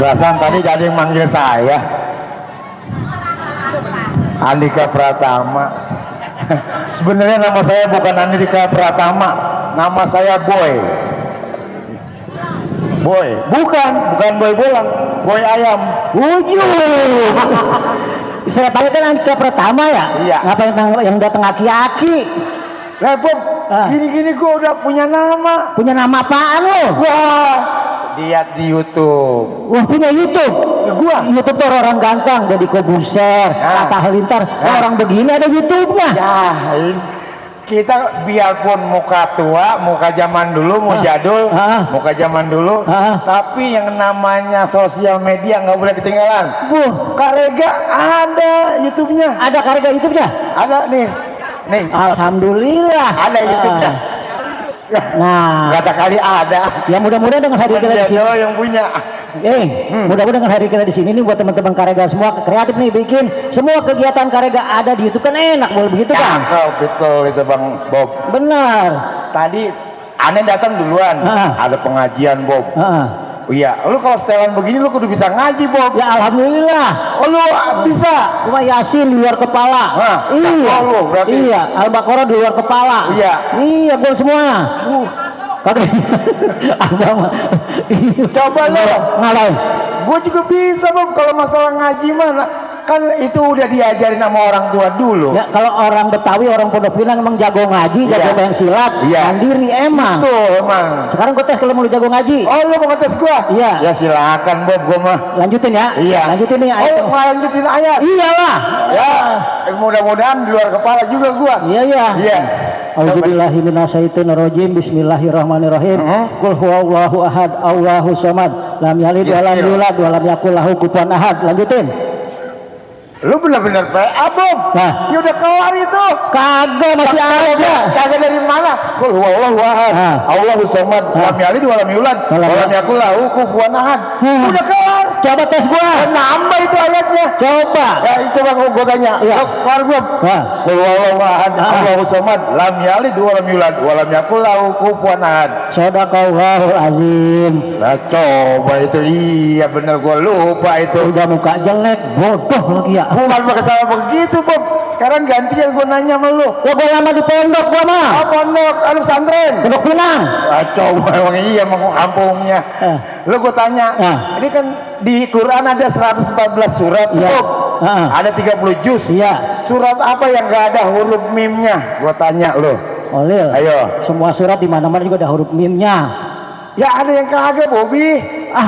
Perasaan tadi ada yang manggil saya Andika Pratama. Sebenarnya nama saya bukan Andika Pratama, nama saya Boy. Boy, bukan Boy bolang, Boy ayam. Saya tanya kan Andika Pratama ya? Iya. Ngapain yang datang aki-aki? Lah Bob, gini-gini gue udah punya nama. Punya nama apaan lo? Wah, lihat di YouTube. Wah, punya YouTube? Ya, gua YouTube tuh orang ganteng, jadi Kobuser, Atta Halilintar. Orang begini ada YouTube-nya. Ya, kita biarpun muka tua, muka zaman dulu, mau jadul, muka zaman dulu, tapi yang namanya sosial media nggak boleh ketinggalan. Kak Rega ada YouTube-nya. Ada Kak Rega YouTube-nya? Ada nih. Alhamdulillah. Ada YouTube-nya. Nah, kata kali ada. Ya mudah-mudahan dengan hari kita di sini yang punya. Mudah-mudahan dengan hari kita di sini nih buat teman-teman Karega semua kreatif nih bikin semua kegiatan Karega ada di YouTube kan enak boleh begitu kan? Betul itu Bang Bob. Benar. Tadi aneh datang duluan. Ada pengajian Bob. Iya, lu kalau setelan begini lu kudu bisa ngaji Bob. Ya alhamdulillah. Oh lu bisa. Cuma Yasin di luar kepala. Iya. Lu, berarti. Iya. Al-Baqarah di luar kepala. Iya. Iya, gua semua. Coba lu ngalahin. Gue juga bisa Bob kalau masalah ngaji mana. Kan itu udah diajarin sama orang tua dulu. Ya kalau orang Betawi, orang Pondok Pinang emang jago ngaji, jago main silat, mandiri emang. Betul emang. Sekarang gue tes kalau mau lu jago ngaji. Oh lu mau ngetes gua? Iya. Ya silakan Bob, gua mah. Lanjutin ya. Iya. Lanjutin nih ayat. Oh lanjutin ayat. Iyalah. Ya. Mudah-mudahan di luar kepala juga gua. Iya. Iya. Auzubillahi minasyaitonirrajim. Bismillahirrahmanirrahim. Qul huwallahu ahad, Allahu samad, lam yalid wa lam yulad wa lam yakul lahu kufuwan ahad. Lanjutin. Lu bener-bener PA Bob. Nah, ya udah kelar itu. Kagak masih ada. Kagak dari mana? Qul huwallahu ahad, Allahu samad, lam yalid wa lam yulad wa lam yakul lahu kufuwan ahad. Udah kelar. Coba tes gua. Nambah itu ayatnya. Coba. Ya itu Bang gua tanya. Ya. Kelar Bob. Qul huwallahu ahad, Allahu samad, lam yalid wa lam yulad wa lam yakul lahu kufuwan ahad. Shadaqallahul azim. Nah coba itu iya bener gua lupa itu. Udah muka jelek, bodoh lagi ya. Bukan pakai salah begitu Bob. Sekarang gantian gua nanya sama lu. Ya gua lama di pondok gua mah. Oh pondok, pesantren. Pondok Pinang. Coba emang iya mau kampungnya. Lu gua tanya. Ini kan di Quran ada 114 surat Bob. Ada 30 juz. Iya. Surat apa yang gak ada huruf mimnya? Gua tanya lu. Olil. Ayo. Semua surat di mana-mana juga ada huruf mimnya. Ya ada yang kagak Bobi.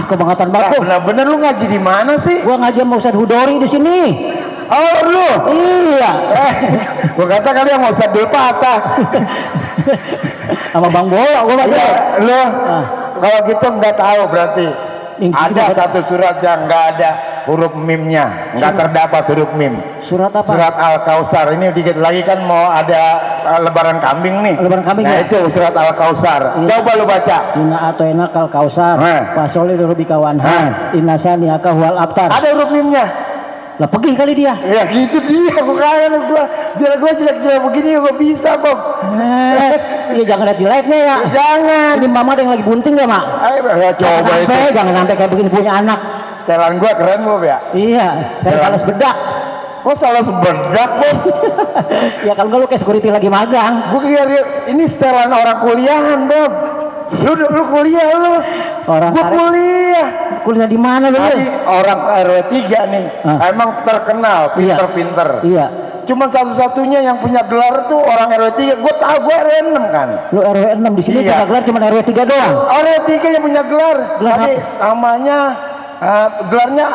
Kebangetan banget. Bener-bener lu ngaji di mana sih? Gua ngaji sama Ustaz Hudori di sini. Oh lu? Iya. Gua kata kali yang Ustaz Dul Patah. Sama Bang Bola gua baca. Iya, lu. Kalau gitu nggak tahu berarti. Ada satu surat yang nggak ada huruf mimnya, nggak terdapat huruf mim. Surat apa? Surat Al-Kausar. Ini dikit lagi kan mau ada lebaran kambing nih. Lebaran kambing. Nah itu surat Al-Kausar. Coba lu baca. Inna atoena kal kausar. Pasoli rubika wanha. Inna saniyaka huwal abtar. Ada huruf mimnya. Lah pergi kali dia. Ya gitu dia. Bukan gua. Biar gua jelek-jelek begini gua bisa Bob. Iya jangan lihat jeleknya ya. Jangan. Ini mama ada yang lagi bunting ya mak. Ayo coba itu. Jangan sampai kayak begini punya anak. Setelan gua keren Bob ya. Iya. Dari salah bedak. Oh salah sebedak Bob. Ya kalau nggak lu kayak security lagi magang. Gua kira ini setelan orang kuliahan Bob. Lu kuliah lu. Orang gua kuliah. Kuliah di mana lu? Orang RW 3 nih. Emang terkenal pinter-pinter. Iya. Cuma satu-satunya yang punya gelar tuh orang RW 3. Gua tahu gua RW 6 kan. Lu RW 6 di sini punya gelar cuma RW 3 doang. RW 3 yang punya gelar. Tapi namanya gelarnya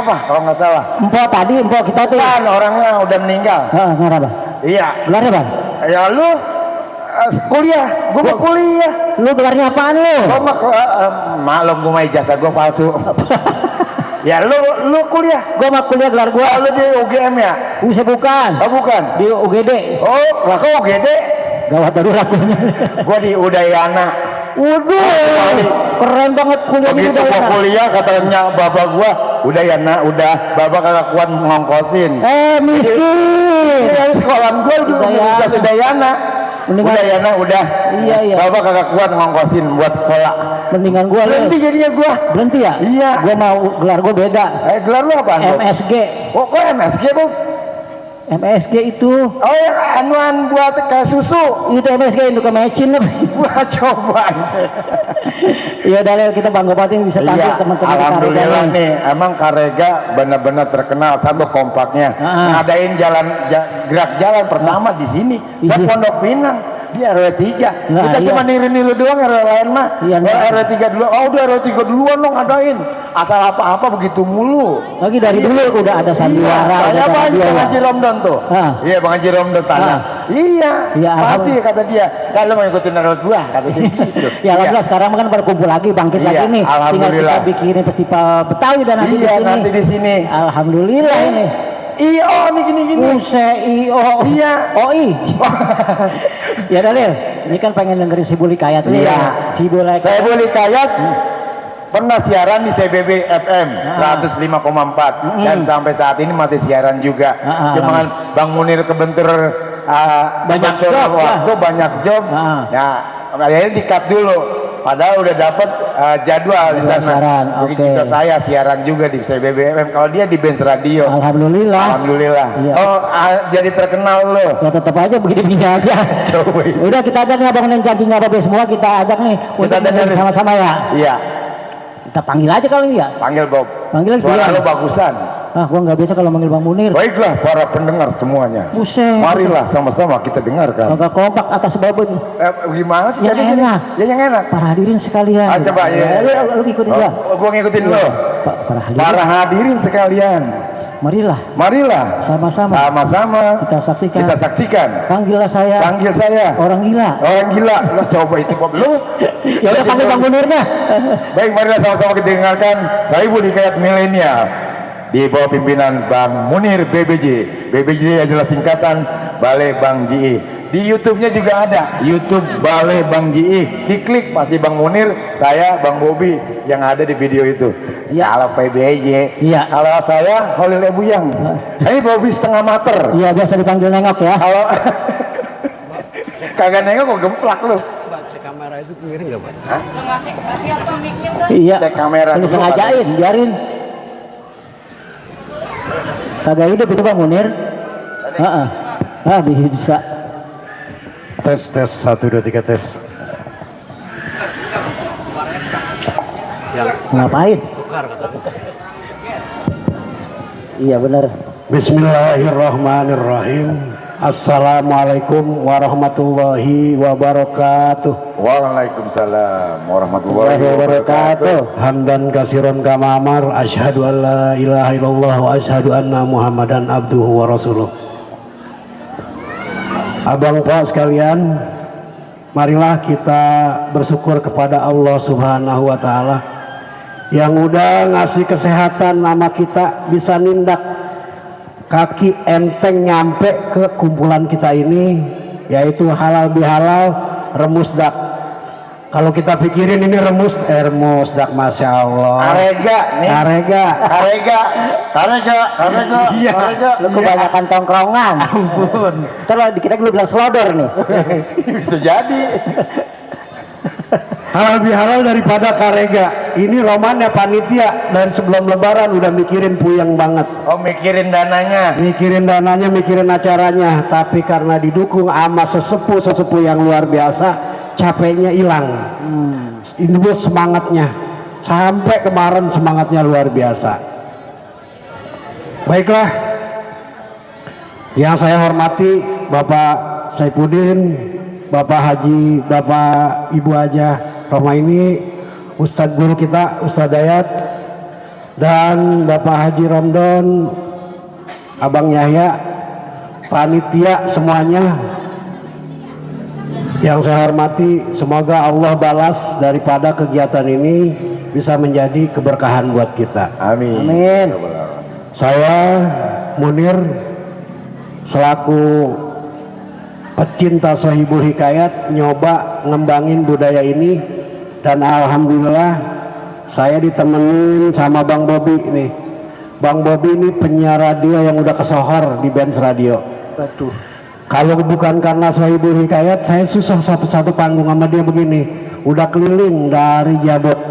apa kalau nggak salah. Empok kita tuh. Kan orangnya udah meninggal. Kenapa? Iya. Gelarnya Bang? Ya lu kuliah, gua mau kuliah. Lu gelarnya apaan lu? Gua maklum gua mah ijazah gua palsu. Ya lu kuliah. Gua mah kuliah gelar gua. Lu di UGM ya? Bukan. Oh bukan. Di UGD. Oh, lah kok UGD? Gawat darurat gua. Gua di Udayana. Waduh. Keren banget kuliah di Udayana. Gua kuliah katanya bapak gua, Udayana udah bapak kagak kuat ngongkosin. Miskin. Sekolah gua di Udayana. Mendingan, udah ya nah udah. Iya. Bapak kagak kuat ngongkosin buat sekolah. Mendingan gua Berhenti jadinya gua. Berhenti ya? Iya. Gua mau gelar gua beda. Gelar lu apaan? MSG. Oh, kok MSG, Bu? MSG itu. Oh, yang anuan buat kayak susu. Itu MSG untuk ke mecin. Wah, coba. Iya Dalil, kita bangga banget bisa tampil Iya, teman-teman alhamdulillah nih, emang Karega benar-benar terkenal satu kompaknya. Ngadain gerak jalan pertama di sini. Saya Pondok Pinang di RW 3. Kita cuma niru-niru doang, RW lain mah. RW 3 dulu. Oh, udah RW 3 duluan dong ngadain. Asal apa-apa begitu mulu. Lagi dari dulu udah ada sandiwara. Iya, Bang Haji Romdon tuh. Iya, Bang Haji Romdon tanya. Iya, pasti kata dia. Kalau mau ikutin RW 2 kata dia gitu. Ya alhamdulillah sekarang kan berkumpul lagi, bangkit lagi nih. Tinggal kita bikin festival Betawi dan nanti di sini. Nanti di sini. Alhamdulillah ini. IO nih gini-gini. IO. Iya. OI. Ya Dalil, ini kan pengen dengerin si Buli Kayat nih. Iya. Si Buli Kayat. Saya Buli Kayat pernah siaran di CBB FM 105,4 dan sampai saat ini masih siaran juga. Cuma kan Bang Munir kebentur banyak job, waktu banyak job. Ya, akhirnya di-cut dulu. Padahal udah dapat jadwal di sana. Begitu saya siaran juga di CBB FM. Kalau dia di Benz Radio. Alhamdulillah. Iya. Oh, jadi terkenal loh. Ya tetap aja begini-begini aja. Udah kita ajak nih abang dan cacing apa semua kita ajak nih. Kita dengerin sama-sama ya. Iya. Kita panggil aja kali ya. Panggil Bob. Panggil aja. Suara lo bagusan. Gua nggak biasa kalau manggil Bang Munir. Baiklah para pendengar semuanya. Buset. Marilah sama-sama kita dengarkan. Agak kompak atas babon. Gimana sih? Yang enak. Ya yang enak. Para hadirin sekalian. Coba ya. Lu ngikutin gua. Gua ngikutin lo. Para hadirin sekalian. Marilah sama-sama kita saksikan. Panggil saya orang gila. Lo coba itu Bob lu. Ya udah panggil Bang Munirnya. Baik, marilah sama-sama kita dengarkan. Saya Budi Kayat Milenial di bawah pimpinan Bang Munir BBJ. BBJ adalah singkatan Balai Bang JI. Di YouTube-nya juga ada, YouTube Balai Bang JI. Diklik pasti Bang Munir, saya Bang Bobi yang ada di video itu. Ya, kalau PBJ. Iya. Kalau saya Holil Ebuyang. Ini Bobi setengah mater. Iya, biasa dipanggil nengok ya. Kalau kagak nengok kok gemplak lu. Cek kamera itu miring nggak, Pak? Ngasih apa mic-nya udah? Iya. Cek kamera ini dulu, sengajain, biarin. Kagak hidup itu Bang Munir. Bisa. Tes 1 2 3 tes. Ngapain? Tukar katanya. Iya benar. Bismillahirrahmanirrahim. Assalamualaikum warahmatullahi wabarakatuh. Waalaikumsalam warahmatullahi wabarakatuh. Hamdan kasiron kama amar, asyhadu an la ilaha illallah wa asyhadu anna Muhammadan abduhu wa rasuluh. Abang Pak sekalian, marilah kita bersyukur kepada Allah Subhanahu wa taala yang udah ngasih kesehatan nama kita bisa nindak kaki enteng nyampe ke kumpulan kita ini, yaitu halal bihalal remusdak. Kalau kita pikirin ini remusdak, masya Allah. Karega. Iya. Lu kebanyakan tongkrongan. Ampun. Terus dikira lu bilang selodor nih. Bisa jadi. Halal bihalal daripada karega. Ini romannya panitia dan sebelum lebaran udah mikirin puyeng banget. Oh, mikirin dananya. Mikirin acaranya. Tapi karena didukung sama sesepuh yang luar biasa, capeknya hilang. Ini bos semangatnya. Sampai kemarin semangatnya luar biasa. Baiklah. Yang saya hormati Bapak Saifuddin, Bapak Haji, Bapak Ibu Haja Romaini, Ustadz guru kita Ustadz Dayat, dan Bapak Haji Romdon, Abang Yahya, panitia semuanya yang saya hormati. Semoga Allah balas daripada kegiatan ini bisa menjadi keberkahan buat kita. Amin. Saya Munir selaku pecinta Sohibul Hikayat nyoba ngembangin budaya ini, dan alhamdulillah saya ditemenin sama Bang Bobi nih. Bang Bobi ini penyiar radio yang udah kesohor di Benz Radio. Aduh. Kalau bukan karena Sohibul Hikayat, saya susah satu-satu panggung sama dia begini. Udah keliling dari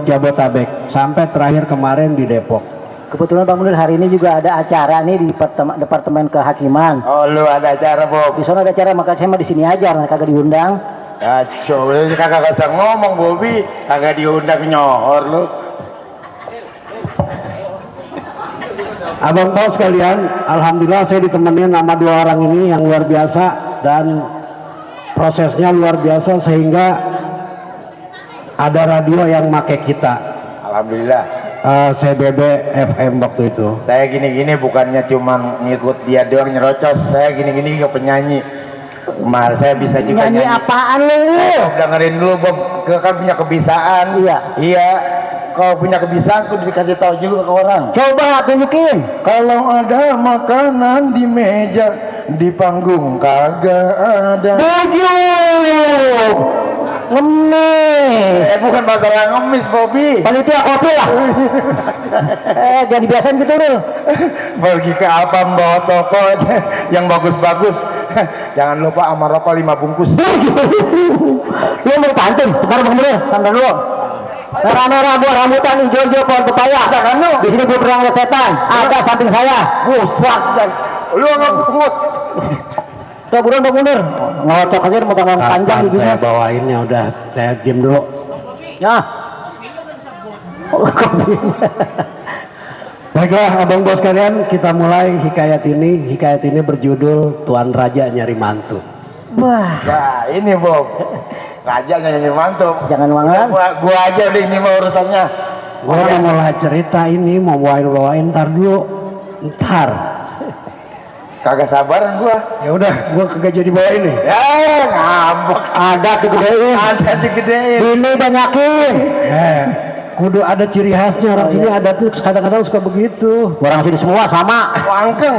Jabotabek sampai terakhir kemarin di Depok. Kebetulan Bang Munir hari ini juga ada acara nih di departemen kehakiman. Oh, lu ada acara, Bob? Di sana ada acara, maka saya mah di sini aja, kagak diundang. Kacau, lu kagak usah ngomong, Bobi. Kagak diundang nyohor lu. Abang Paul sekalian, alhamdulillah saya ditemenin sama 2 orang ini yang luar biasa dan prosesnya luar biasa sehingga ada radio yang make kita. Alhamdulillah. CBB FM waktu itu. Saya gini-gini bukannya cuma ngikut dia doang nyerocos. Saya gini-gini juga penyanyi. Saya bisa juga Nyanyi apaan lu? Dengerin dulu, Bob. Kan punya kebiasaan. Iya. Kalau punya kebiasaan tuh dikasih tahu juga ke orang. Coba tunjukin. Kalau ada makanan di meja, di panggung kagak ada. Bujuk. Ngemis. Bukan masalah ngemis, Bobi. Panitia kopi lah. Jangan dibiasain gitu lu. Pergi ke Alfam bawa toko yang bagus-bagus. Jangan lupa sama rokok 5 bungkus. Lu mau pantun, bentar Bang Munir, santai dulu. Merah-merah buah rambutan, hijau-hijau pohon pepaya. Di sini gue pernah lihat setan. Ada samping saya. Busak dan lu ngebut. Tuh buruan Bang Munir. Ngocok aja mau tangan panjang Kapan gitu. saya bawainnya udah, saya diam dulu. Ya. Baiklah Abang Bos sekalian, kita mulai hikayat ini. Hikayat ini berjudul Tuan Raja Nyari Mantu. Wah. Nah ini Bob, raja nyanyi mantap. Jangan wangan. Gua aja deh ini mah urusannya. Gua udah mulai cerita ini, mau bawain ntar dulu. Ntar. Kagak sabaran gua. Ya udah, gua kagak jadi bawain nih. Ya ngambek. Ada digedein. Ada digedein. Ini banyakin. Kudu ada ciri khasnya orang sini, ada tuh kadang-kadang suka begitu. Orang sini semua sama. Wangkeng.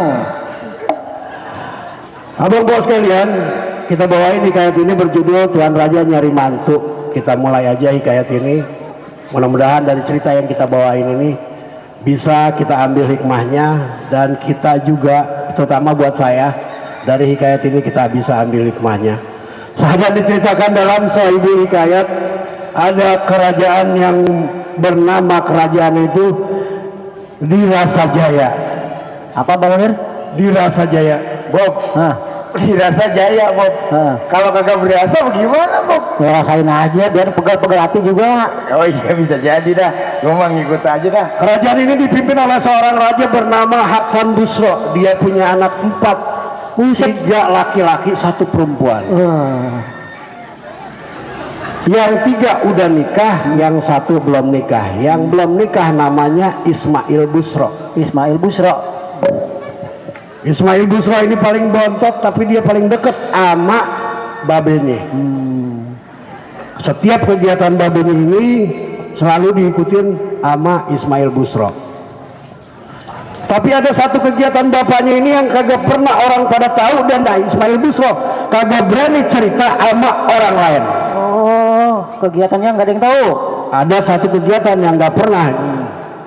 Abang Bos sekalian, kita bawain hikayat ini berjudul Tuan Raja Nyari Mantu. Kita mulai aja hikayat ini. Mudah-mudahan dari cerita yang kita bawain ini bisa kita ambil hikmahnya, dan kita juga, terutama buat saya, dari hikayat ini kita bisa ambil hikmahnya. Sahabat, diceritakan dalam Sohibul Hikayat, ada kerajaan yang bernama kerajaan itu Dirasajaya. Apa Bang Munir? Dirasajaya. Bob. Hah. Dirasa jaya Bob. Kalau kagak berasa bagaimana Bob? Ya rasain aja biar pegal-pegal hati juga. Oh iya bisa jadi dah. Gua mah ngikut aja dah. Kerajaan ini dipimpin oleh seorang raja bernama Haksan Busro. Dia punya anak 4, 3 laki-laki, 1 perempuan. Yang 3 udah nikah, yang 1 belum nikah. Yang belum nikah namanya Ismail Busro. Ismail Busro. Ismail Busro ini paling bontot, tapi dia paling deket sama babenya. Setiap kegiatan babenya ini selalu diikutin sama Ismail Busro. Tapi ada satu kegiatan bapaknya ini yang kagak pernah orang pada tahu, dan Ismail Busro kagak berani cerita sama orang lain. Oh, kegiatannya nggak ada yang tahu. Ada satu kegiatan yang nggak pernah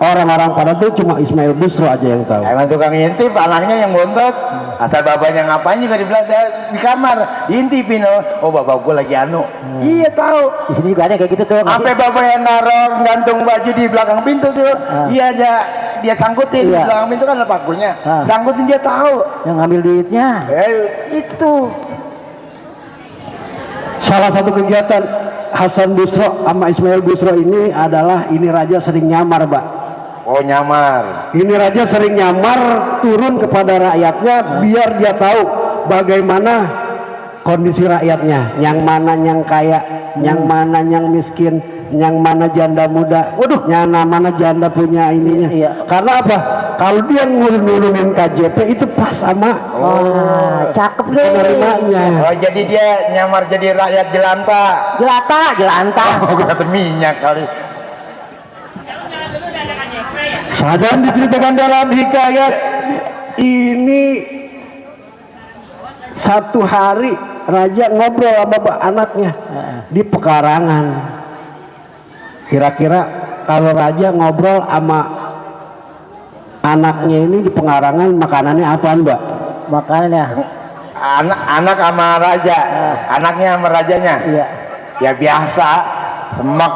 orang-orang pada tuh, cuma Ismail Busro aja yang tahu. Emang tukang intip, anaknya yang bontot. Asal bapaknya ngapain juga di belakang di kamar diintipin. Oh bapak gua lagi anu. Iya tahu. Di sini juga ada kayak gitu tuh. Sampai bapak yang naruh gantung baju di belakang pintu tuh. Iya aja dia sangkutin di belakang pintu kan ada pakunya. Sangkutin, dia tahu. Yang ngambil duitnya. Itu. Salah satu kegiatan Hasan Busro sama Ismail Busro ini adalah, ini raja sering nyamar, Pak. Oh nyamar. Ini raja sering nyamar turun kepada rakyatnya biar dia tahu bagaimana kondisi rakyatnya, yang mana yang kaya, yang mana yang miskin, yang mana janda muda, waduh, yang mana janda punya ininya. Iya. Karena apa? Kalau dia ngulung-ngulungin KJP itu pas sama Cakep deh. penerimanya. Oh jadi dia nyamar jadi rakyat jelanta. Jelanta. Oh kata minyak kali. Sadar diceritakan dalam hikayat ini, satu hari raja ngobrol sama anaknya di pekarangan. Kira-kira kalau raja ngobrol sama anaknya ini di pekarangan, makanannya apaan, Mbak? Makanannya anak sama raja, anaknya sama rajanya. Iya. Ya biasa, semak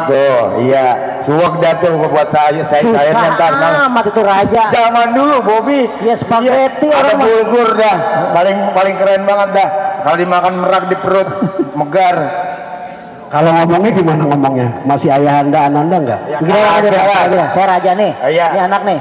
tuh, iya, suwak dah tuh buat saya ntar. Amat itu raja. Zaman dulu Bobby, Ya spaghetti ada orang mah. bulgur dah, paling keren banget dah. Kalau dimakan merak di perut, megar. Kalau ngomongnya gimana ngomongnya? Masih ayahanda ananda enggak? Ya, Gila, saya raja nih. Iya. Ini anak nih.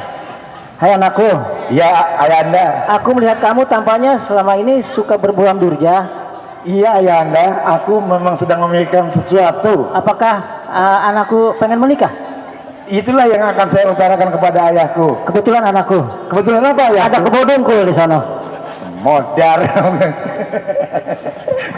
Hai anakku. Iya, ayahanda. Aku melihat kamu tampaknya selama ini suka berbuam durja. Iya ayahanda, aku memang sedang memikirkan sesuatu. Apakah anakku pengen menikah? Itulah yang akan saya utarakan kepada ayahku. Kebetulan anakku. Kebetulan apa ya? Ada kebodongku di sana. Modar.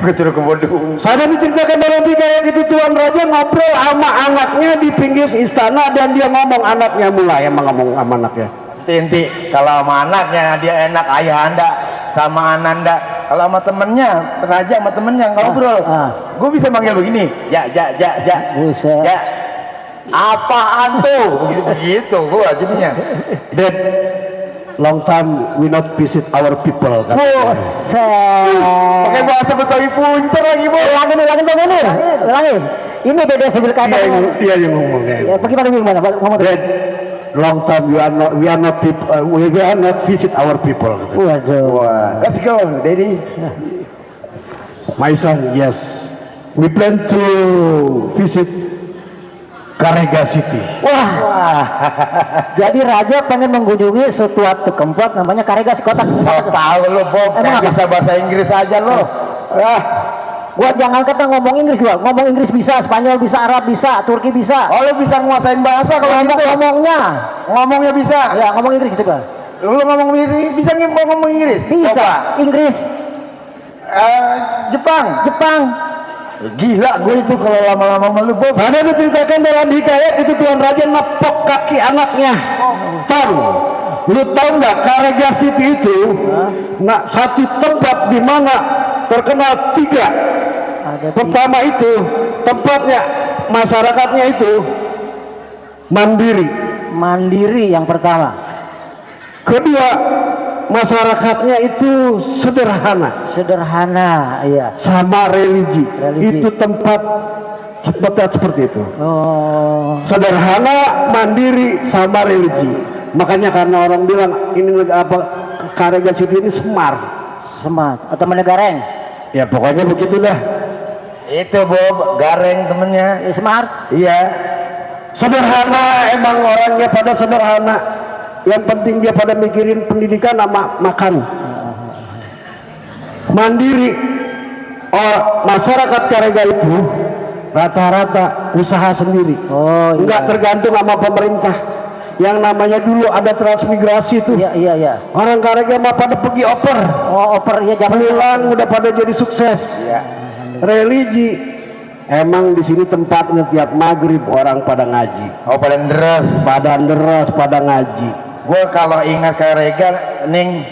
Gue kebodong. Saya diceritakan dalam hikayat itu Tuan Raja ngobrol sama anaknya di pinggir istana dan dia ngomong anaknya mulai emang ngomong sama anaknya. Tinti, kalau sama anaknya dia enak, ayahanda sama ananda. Kalau sama temennya, raja sama temennya ngobrol. Gue bisa manggil begini, ja. Buset. Ya. Apaan tuh? Begitu gue jadinya. Dad, long time we not visit our people. Buset. Pakai bahasa Betawi puncer lagi, Bu. Ulangin. Ini beda sebil kata. Dia yang ngomongnya. Ya, bagaimana ngomong? Dad, long time we are not visit our people. Waduh. Wah, let's go, Daddy. My son, yes, we plan to visit Karega City. Wah. Jadi raja pengen mengunjungi suatu tempat namanya Karega kota. Tahu lo, Bob, Emang apa? bisa bahasa Inggris aja lo. Gua jangan kata ngomong Inggris gua. Ngomong Inggris bisa, Spanyol bisa, Arab bisa, Turki bisa. Oh, lo bisa nguasain bahasa kalau gitu. Ngomongnya bisa. Ya, ngomong Inggris gitu, Bang. Lu ngomong Inggris, bisa ngomong Inggris? Bisa. Coba. Inggris, Jepang. Gila gue itu kalau lama-lama malu, Bob. Saya diceritakan dalam hikayat itu Tuan Raja nepok kaki anaknya. Tahu? Lu tahu nggak Karega City itu? Nah, satu tempat di mana terkenal tiga. Pertama itu tempatnya masyarakatnya itu mandiri yang pertama. Kedua, masyarakatnya itu sederhana Iya. sama religi. Itu tempat seperti itu. Oh. Sederhana, mandiri sama religi. Makanya karena orang bilang ini apa Karega City ini smart Atau menegareng. ya pokoknya begitulah. Itu, Bob, Gareng temennya. Smart. Iya. Sederhana, emang orangnya pada sederhana. Yang penting dia pada mikirin pendidikan sama makan. Mandiri. Masyarakat Karega itu rata-rata usaha sendiri. Oh, iya. Enggak tergantung sama pemerintah. Yang namanya dulu ada transmigrasi tuh. Iya. Orang Karega mah pada pergi oper. Oh, oper ya zaman Pulang udah pada jadi sukses. Iya. Religi, emang di sini tempatnya tiap maghrib orang pada ngaji. Oh, paling deres. Pada ngaji. Gue kalau ingat Karega, Ning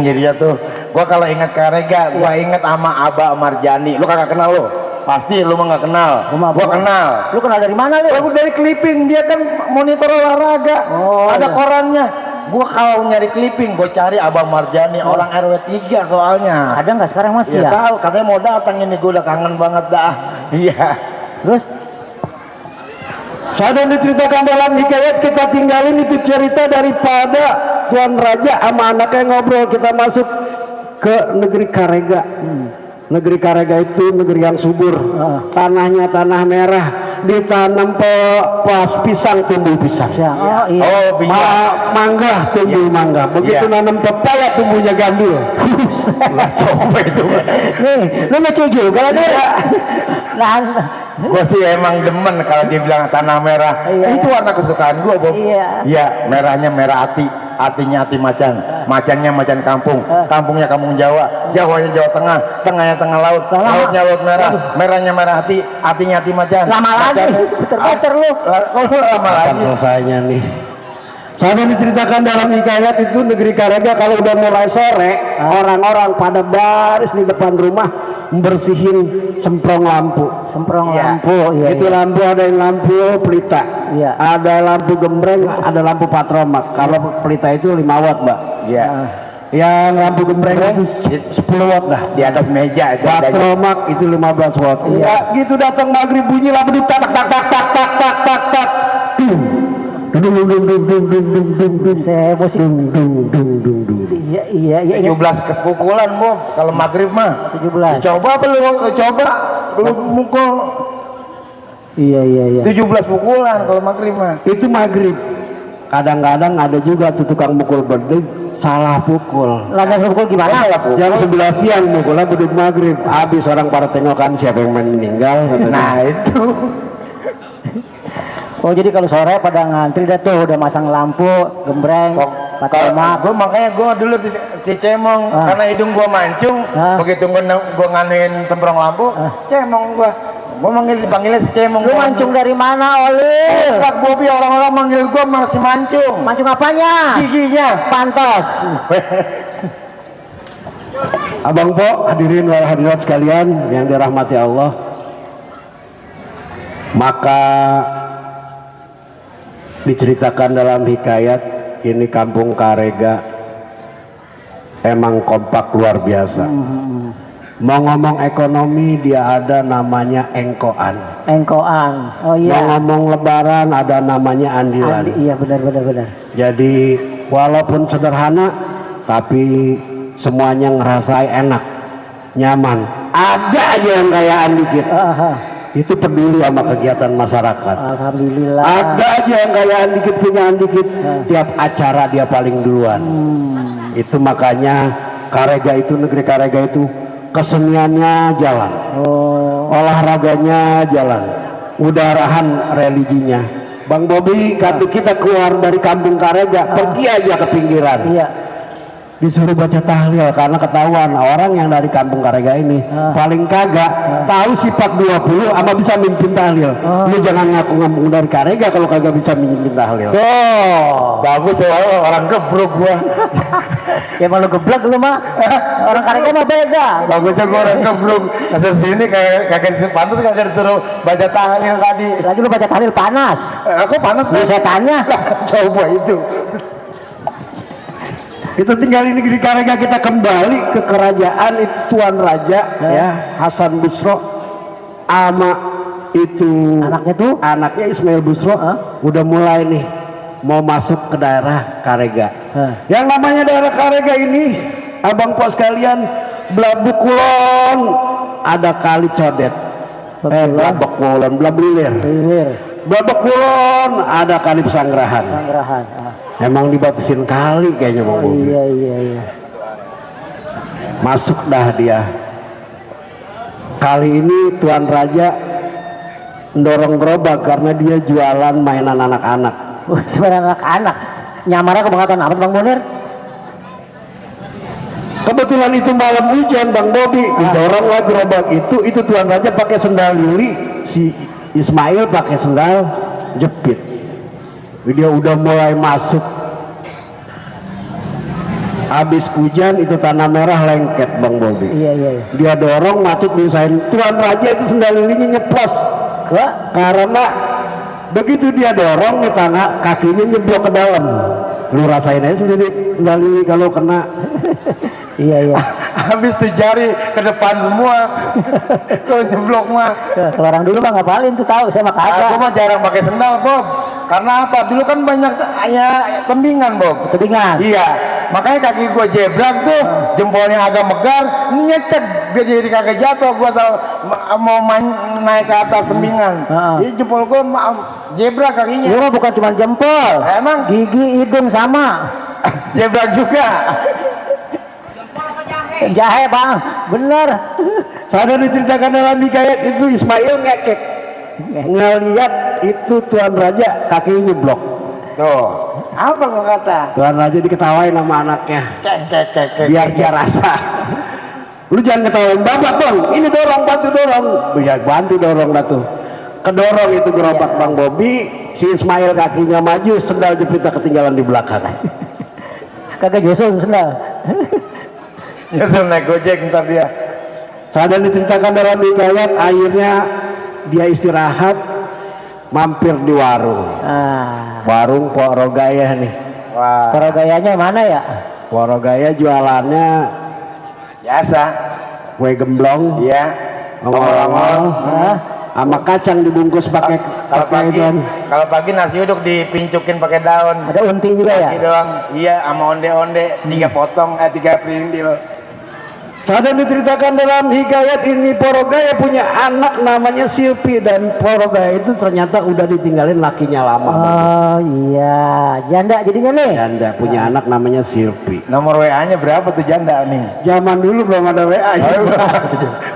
jadi tuh. Gue kalau ingat Karega, gue ingat sama Aba Marjani. Lu kagak kenal lo? Pasti lu mah nggak kenal. Gue kenal. Lu kenal dari mana lu? Aku dari clipping, dia kan monitor olahraga. Ada korannya. Gue kalau nyari clipping, gue cari Abah Marjani, orang RW 3 soalnya. Ada nggak sekarang masih Ya ya? tahu, katanya mau datang ini, gue udah kangen banget dah. Iya. Terus Saya diceritakan dalam hikayat kita tinggalin itu cerita daripada Tuan Raja sama anaknya ngobrol. Kita masuk ke negeri Karega. Negeri Karega itu negeri yang subur. Tanahnya tanah merah. Ditanam pas pisang tumbuh pisang. oh iya. Oh, bisa. Mangga tumbuh mangga. Begitu Iya. nanam pepaya tumbuhnya gandul. Coba itu. Nih, lu lucu juga nih. Nah, Gue sih emang demen kalau dia bilang tanah merah. Iya. Itu warna kesukaan gue, Bob. Iya. Iya, merahnya merah hati, hatinya hati macan, macannya macan kampung, kampungnya kampung Jawa, Jawanya Jawa Tengah, tengahnya tengah laut, lautnya laut merah, merahnya merah hati, hatinya hati macan. lama lagi. Puter-puter lu. Kalau lama Kapan lagi. selesainya nih? Saya diceritakan dalam hikayat itu negeri Karega kalau udah mulai sore orang-orang pada baris di depan rumah membersihin semprong lampu. Iya. Lampu, iya. Itu lampu ada yang lampu pelita, Iya. ada lampu gembreng, ada lampu patromak. Kalau pelita itu 5 watt, Mbak. Iya. Yang lampu gembreng itu 10 watt dah. Di atas meja itu ada. Batromak itu 15 watt. Iya. Gitu datang maghrib bunyi lah beduk tak tak tak tak tak tak tak tak. Dung dung dung dung dung dung dung dung dung. Saya emosi. Dung dung dung dung dung. Iya 17 kepukulan Bob kalau maghrib mah. 17. Coba belum mukul. Iya. 17 pukulan kalau maghrib mah. Itu maghrib. Kadang-kadang ada juga tuh tukang mukul beduk salah pukul. Lantas pukul gimana? Jam 11 siang mukulnya beduk maghrib. Habis orang pada tengokan siapa yang meninggal. Nah itu. Oh jadi kalau sore pada ngantri dah tuh udah masang lampu, gembreng, patromak. Gue makanya gue dulu di Cemong karena hidung gue mancung. Begitu gue nganuin tembrong lampu, Cemong gue dipanggilnya Cemong. Lu mancung dari mana, Oli? Pak Bobi orang-orang manggil gue masih mancung. Mancung apanya? Giginya. Pantos. Abang Po, hadirin wal hadirat sekalian yang dirahmati Allah. Maka diceritakan dalam hikayat ini kampung Karega emang kompak luar biasa. Mau ngomong ekonomi dia ada namanya engkoan. Oh iya. Mau ngomong lebaran ada namanya andilan. Iya benar. Jadi walaupun sederhana tapi semuanya ngerasain enak, nyaman. Ada aja yang kayaan dikit. Itu peduli sama kegiatan masyarakat. Alhamdulillah. Ada aja yang kayaan dikit punyaan dikit. Tiap acara dia paling duluan. Itu makanya Karega itu, negeri Karega itu keseniannya jalan, olahraganya jalan, udarahan religinya. Bang Bobi, kata kita keluar dari kampung Karega, pergi aja ke pinggiran. Iya. Disuruh baca tahlil karena ketahuan orang yang dari kampung Karega ini paling kagak tahu sifat 20 apa bisa mimpin tahlil. Lu jangan ngaku ngomong dari Karega kalau kagak bisa mimpin tahlil. Tuh. Bagus orang gebrok gua. Ya malu geblek lu mah. Orang Karega mah beda. Bagusnya gua orang gebrok. Asal sini kagak pantas kagak disuruh baca tahlil tadi. Lagi lu baca tahlil panas. Aku panas. Lu saya tanya. Coba itu. Kita tinggal di negeri Karega, kita kembali ke kerajaan itu Tuan Raja ya Hasan Busro ama itu anaknya Ismail Busro udah mulai nih mau masuk ke daerah Karega. Yang namanya daerah Karega ini abang pos sekalian Blabu Kulon ada kali Codet. Blabu Kulon, Blabulir. Blabu Kulon ada kali Pesanggerahan. Emang dibatasin kali kayaknya Bang Bobi. Iya. Masuk dah dia. Kali ini Tuan Raja mendorong gerobak karena dia jualan mainan anak-anak. Sebenarnya anak-anak. Nyamarnya kebangkatan apa Bang Bonir? Kebetulan itu malam hujan Bang Bobi. Didorong lah gerobak itu Tuan Raja pakai sendal lili, si Ismail pakai sendal jepit. Dia udah mulai masuk. Habis hujan itu tanah merah lengket Bang Bobi. Iya. Dia dorong macet nyusahin. Tuan Raja itu sendal lilinya nyeplos. Karena begitu dia dorong nih tanah kakinya nyeblok ke dalam. Lu rasain aja sendiri sendal lili kalau kena. Iya. Habis tuh jari ke depan semua. Kalau nyeblok mah. Kalau orang dulu mah ngapalin tuh tahu, saya mah kagak. Aku mah jarang pakai sendal Bob. Karena apa? Dulu kan banyak tembingan Bob. Tembingan. Iya. Makanya kaki gua jebrang tuh, jempolnya agak megar, nyecek biar jadi kagak jatuh. Gua mau naik ke atas tembingan. Jadi jempol gua jebrang kakinya. Iya bukan cuma jempol. Emang gigi, hidung sama. jebrang juga. Jahe Bang, bener. Saya diceritakan dalam hikayat itu Ismail ngekek ngeliat itu Tuan Raja kakinya nyeblok. Tuh, apa gua kata? Tuan Raja diketawain sama anaknya. Biar dia rasa. Lu jangan ketawain babat Bang, ini dorong, bantu dorong. Biar bantu dorong dah tuh. Kedorong itu gerobak Bang Bobi, si Ismail kakinya maju, sendal jepitnya ketinggalan di belakang. Kagak nyusul sendal. Ya naik gojek ntar dia. Saya diceritakan dalam hikayat akhirnya dia istirahat mampir di warung. Warung Pok Rogaya nih. Wah. Rogayanya mana ya? Poro Gaya jualannya biasa. kue gemblong, Iya. ongol-ongol, sama kacang dibungkus pakai Kalau pagi, itu. kalau pagi nasi uduk dipincukin pakai daun. Ada unti juga ya? Pagi doang. Iya, sama onde-onde 3 potong, 3 perintil. Ada diceritakan dalam hikayat ini Poro Gaya punya anak namanya Silpi, dan Poro Gaya itu ternyata udah ditinggalin lakinya lama. Oh iya, janda jadinya nih. Janda punya anak namanya Silpi. Nomor WA-nya berapa tuh janda nih? Zaman dulu belum ada WA. Ya.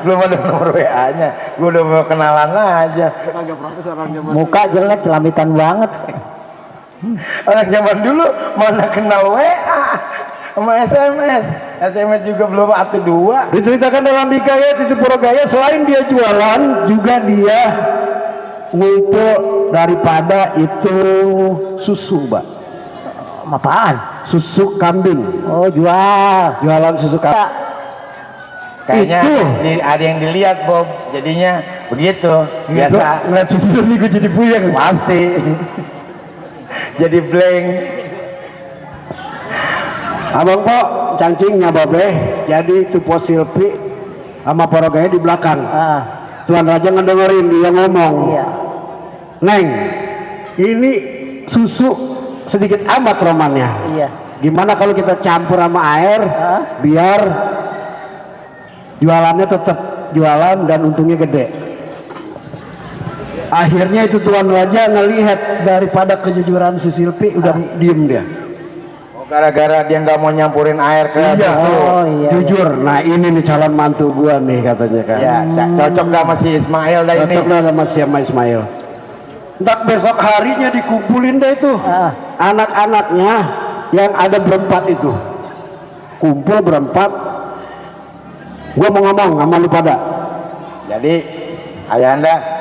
Belum ada nomor WA-nya. Gue udah mau kenalan aja. Muka jelek, celamitan banget. Orang zaman dulu mana kenal WA sama SMS. SMS juga belum atau 2. Diceritakan dalam hikayat itu Poro Gaya selain dia jualan juga dia ngumpul daripada itu susu, Mbak. Apaan? Susu kambing. Oh Jualan susu kambing. Kayaknya Itu. ada yang dilihat Bob. Jadinya begitu. Biasa. Ngeliat susu ini gue jadi puyeng. Pasti. Jadi blank. Abang Po, cangcingnya babe. Jadi itu Po Silpi sama Poro Gaya di belakang. Tuan Raja ngedengerin dia ngomong. Iya. Neng, ini susu sedikit amat romannya. Iya. Gimana kalau kita campur sama air biar jualannya tetap jualan dan untungnya gede. Akhirnya itu Tuan Raja ngelihat daripada kejujuran si Silpi udah diem dia. Gara-gara dia nggak mau nyampurin air ke susu. Oh iya. Jujur, nah ini nih calon mantu gua nih katanya kan. Ya, cocok gak sama si Ismail dah ini. Cocok lah sama Ismail. Ntar besok harinya dikumpulin deh itu anak-anaknya yang ada berempat itu. Kumpul berempat. Gua mau ngomong sama lu pada. Jadi ayahanda,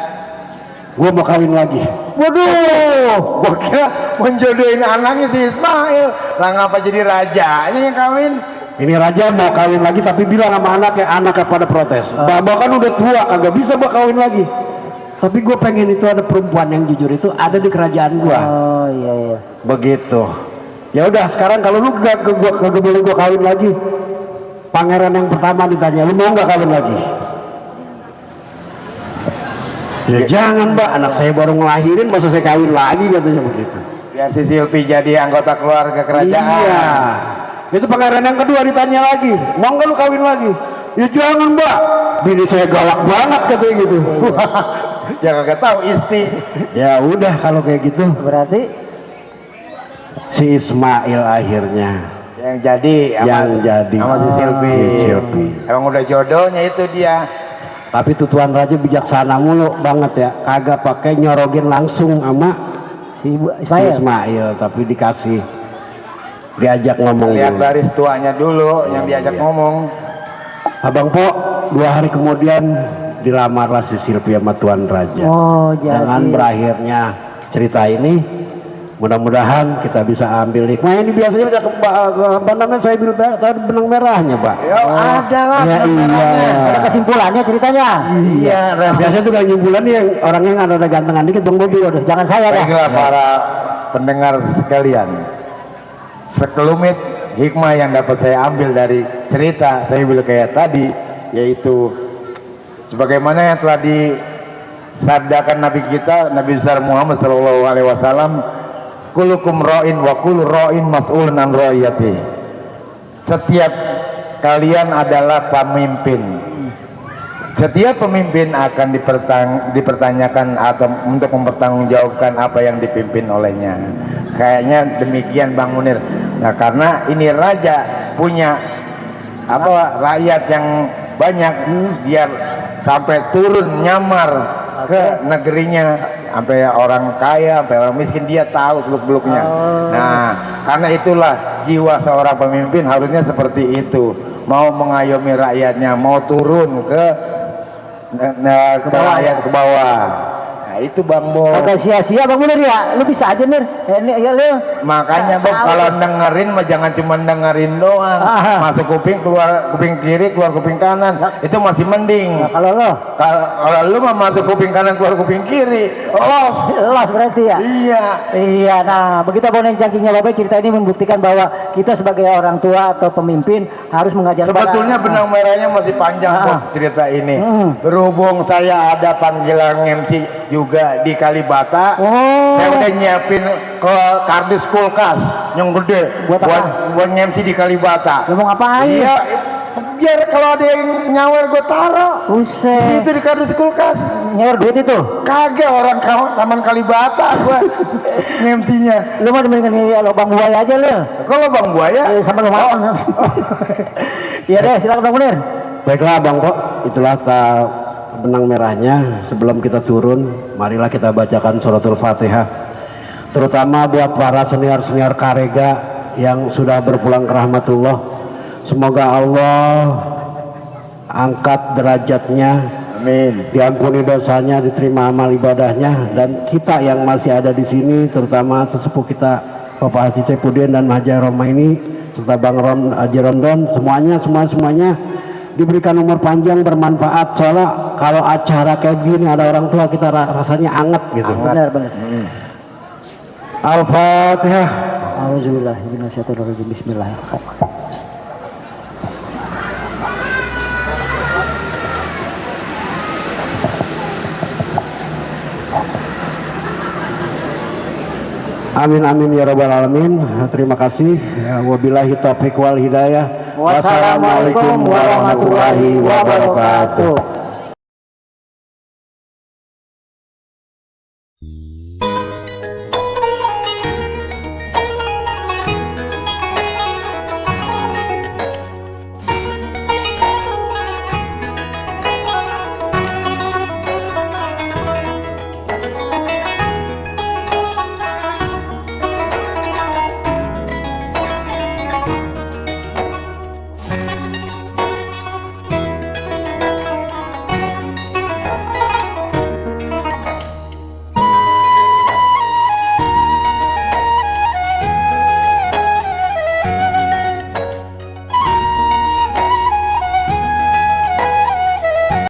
Gua mau kawin lagi. waduh, gua kira menjodohin anaknya si Ismail. Lah ngapa jadi rajanya yang kawin? Ini raja mau kawin lagi tapi bilang sama anaknya pada protes. Mbak kan udah tua kagak bisa mbak kawin lagi. Tapi gue pengen itu ada perempuan yang jujur itu ada di kerajaan gua. Oh iya. Begitu. Ya udah sekarang kalau lu gak boleh gua kawin lagi. Pangeran yang pertama ditanya, lu mau nggak kawin lagi? Ya jangan mbak, anak saya baru ngelahirin masa saya kawin lagi katanya begitu. Biar si Silpi jadi anggota keluarga kerajaan. Iya. Itu pangeran yang kedua ditanya lagi, mau nggak lu kawin lagi? Ya jangan mbak, bini saya galak banget katanya gitu. Ya kagak tahu isti. Ya udah kalau kayak gitu, Berarti si Ismail akhirnya Yang jadi sama si Silpi. Si Silpi. Emang udah jodohnya itu dia. Tapi tuh Tuan Raja bijaksana mulu banget ya, kagak pakai nyorogin langsung sama si si Ismail. Ismail, tapi dikasih diajak ngomong Lihat dulu. baris tuanya dulu yang diajak ngomong. Abang Po 2 hari kemudian dilamarlah si Silpi sama Tuan Raja. Oh jadi. Dengan berakhirnya cerita ini, mudah-mudahan kita bisa ambil hikmah. Ini biasanya apa namanya saya bilang benang merahnya Pak. Ya ada lah. Ya, iya. Ada kesimpulannya ceritanya. Iya. Biasanya tuh kayak nyimpulan yang orangnya yang ada gantengan dikit Bang Bobi. Waduh, jangan saya dah. Baiklah para pendengar sekalian, sekelumit hikmah yang dapat saya ambil dari cerita saya bilang kayak tadi, yaitu sebagaimana yang telah disabdakan Nabi kita, Nabi besar Muhammad SAW, kulukum ra'in wa kullu ra'in mas'ulun an ra'iyati. Setiap kalian adalah pemimpin. Setiap pemimpin akan dipertanyakan atau untuk mempertanggungjawabkan apa yang dipimpin olehnya. Kayaknya demikian Bang Munir. Nah, karena ini raja punya rakyat yang banyak, biar sampai turun nyamar ke negerinya, sampai orang kaya, sampai orang miskin dia tahu seluk-beluknya. Nah, karena itulah jiwa seorang pemimpin harusnya seperti itu, mau mengayomi rakyatnya, mau turun ke rakyat ke bawah. Nah, itu Bang Bob. Agak sia-sia Bang Munir ya. Lu bisa aja Mir. Ini ya lu. Makanya Bob kalau dengerin mah jangan cuma dengerin doang. Masuk kuping keluar kuping kiri keluar kuping kanan. Itu masih mending. Nah, kalau lo Kalau lu mah masuk kuping kanan keluar kuping kiri, los berarti ya. Iya. Iya, nah begitu Bonen Cangkingnya Bapak, cerita ini membuktikan bahwa kita sebagai orang tua atau pemimpin harus mengajarkan. Sebetulnya benang merahnya masih panjang Bob cerita ini. Berhubung saya ada panggilan MC juga di Kalibata, saya udah nyiapin ke kardus kulkas yang gede Buat MC di Kalibata. Lu mau ngapain? Iya, biar kalau ada yang nyawer gue taruh. Buset. Itu di kardus kulkas. Nyawer duit itu. Kagak orang Taman Kalibata gua MC-nya. Lu mau dengerin ini Lobang Buaya aja lu. Kalau Bang Buaya Sama lu makan. Iya deh, silakan Bang Munir. Baiklah Bang Kok, itulah benang merahnya. Sebelum kita turun, marilah kita bacakan suratul Fatihah. Terutama buat para senior-senior karega yang sudah berpulang ke rahmatullah. Semoga Allah angkat derajatnya, amin, diampuni dosanya, diterima amal ibadahnya, dan kita yang masih ada di sini, terutama sesepuh kita Bapak Haji Saipudin dan Haji Roma ini, serta Bang Haji Rondon, semuanya diberikan umur panjang bermanfaat. Soalnya kalau acara kayak gini ada orang tua kita rasanya anget gitu. Benar. Al-Fatihah. Auzubillahi minasyaitonirrajim. Bismillahirrahmanirrahim. Amin ya rabbal alamin. Terima kasih. Wabillahi taufiq wal hidayah. Wassalamualaikum warahmatullahi wabarakatuh.